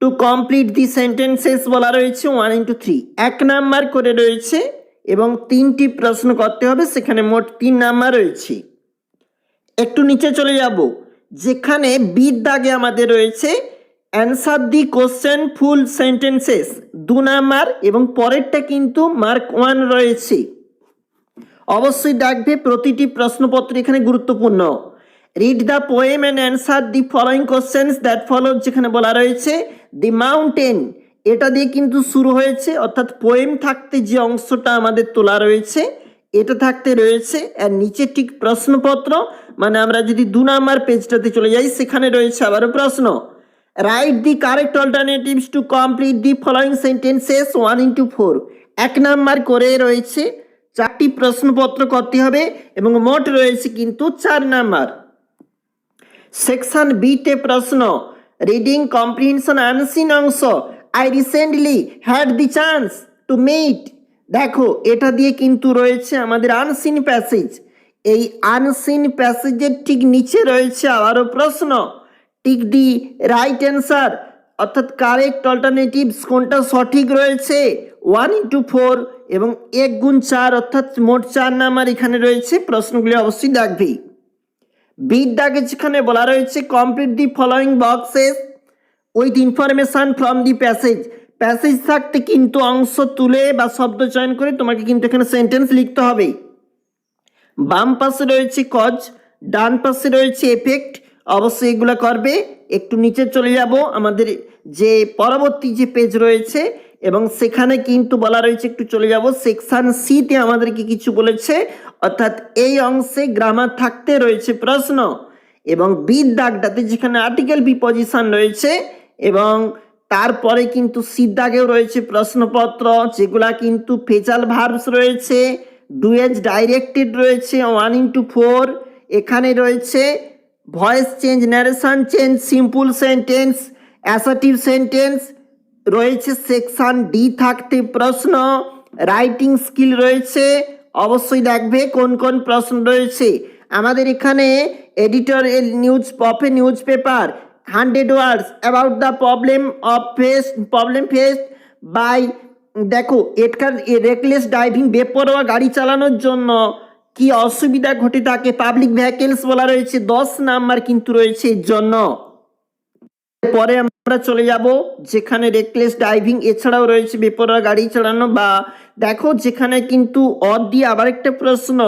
To complete the sentences বলা রয়েছে 1 into 3, 1 number করে রয়েছে এবং 3টি প্রশ্ন করতে হবে, সেখানে মোট 3 নাম্বার রয়েছে। একটু নিচে চলে যাব, যেখানে বির দাগে আমাদের রয়েছে answer the question full sentences 2 number এবং পরেরটা কিন্তু মার্ক 1 রয়েছে। অবশ্যই দেখবে প্রতিটি প্রশ্নপত্র এখানে গুরুত্বপূর্ণ। Read the poem and answer the following questions that follow, যেখানে বলা রয়েছে দি মাউন্টেন, এটা দিয়ে কিন্তু শুরু হয়েছে, অর্থাৎ পোয়েম থাকতে যে অংশটা আমাদের তোলা রয়েছে এটা থাকতে রয়েছে। আর নিচে ঠিক প্রশ্নপত্র, মানে আমরা যদি 2 নাম্বার পেজটাতে চলে যাই সেখানে রয়েছে আবারও প্রশ্ন। Write the correct alternatives to complete the following sentences 1 into 4, 1 number করে রয়েছে, 4টি প্রশ্নপত্র করতে হবে এবং মোট রয়েছে কিন্তু 4 নাম্বার। সেকশন বিতে প্রশ্ন রিডিং কম্প্রিহেনশন আনসিন অংশ, I recently had the chance to meet, দেখো এটা দিয়ে কিন্তু রয়েছে আমাদের আনসিন প্যাসেজ। এই আনসিন প্যাসেজের ঠিক নিচে রয়েছে আবারও প্রশ্ন, টিক দি রাইট অ্যান্সার, অর্থাৎ কারেক্ট অল্টারনেটিভস কোনটা সঠিক রয়েছে 1 into 4 এবং 1 × 4, অর্থাৎ মোট 4 নাম্বার এখানে রয়েছে। প্রশ্নগুলি অবশ্যই দেখবে। বির দাগে যেখানে বলা রয়েছে complete the following boxes with information from the passage, passage থাকতে কিন্তু অংশ তুলে বা শব্দ চয়ন করে তোমাকে কিন্তু এখানে সেন্টেন্স লিখতে হবে। বাম পাশে রয়েছে কজ, ডান পাশে রয়েছে এফেক্ট, অবশ্যই এগুলো করবে। একটু নিচে চলে যাব, আমাদের যে পরবর্তী যে পেজ রয়েছে এবং সেখানে কিন্তু বলা রয়েছে, একটু চলে যাব সেকশন সিতে আমাদেরকে কিছু বলেছে, অর্থাৎ এই অংশে গ্রামার থাকতে রয়েছে প্রশ্ন। এবং বির দাগটাতে যেখানে আর্টিকেল প্রিপজিশন রয়েছে এবং তারপরে কিন্তু সির দাগেও রয়েছে প্রশ্নপত্র, যেগুলা কিন্তু ফেজাল ভার্বস রয়েছে, ডুয়েজ ডাইরেক্টেড রয়েছে 1 into 4, এখানে রয়েছে voice change, narration change, simple sentence, assertive sentence রয়েছে। সেকশন ডি থাকতে প্রশ্ন, রাইটিং স্কিল রয়েছে, অবশ্যই দেখবে কোন কোন প্রশ্ন রয়েছে। আমাদের এখানে editor news newspaper 100 words about the problem faced by, দেখো এটার রেকলেস ড্রাইভিং, বেপরোয়া গাড়ি চালানোর জন্য কি অসুবিধা ঘটে থাকে পাবলিক ভেহিকলস বলা রয়েছে, 10 নাম্বার কিন্তু রয়েছে এর জন্য। পরে আমরা চলে যাব যেখানে রেকলেস ড্রাইভিং এছাড়াও রয়েছে বেপরোয়া গাড়ি চালানো, বা দেখো যেখানে কিন্তু দিয়ে আবার একটা প্রশ্ন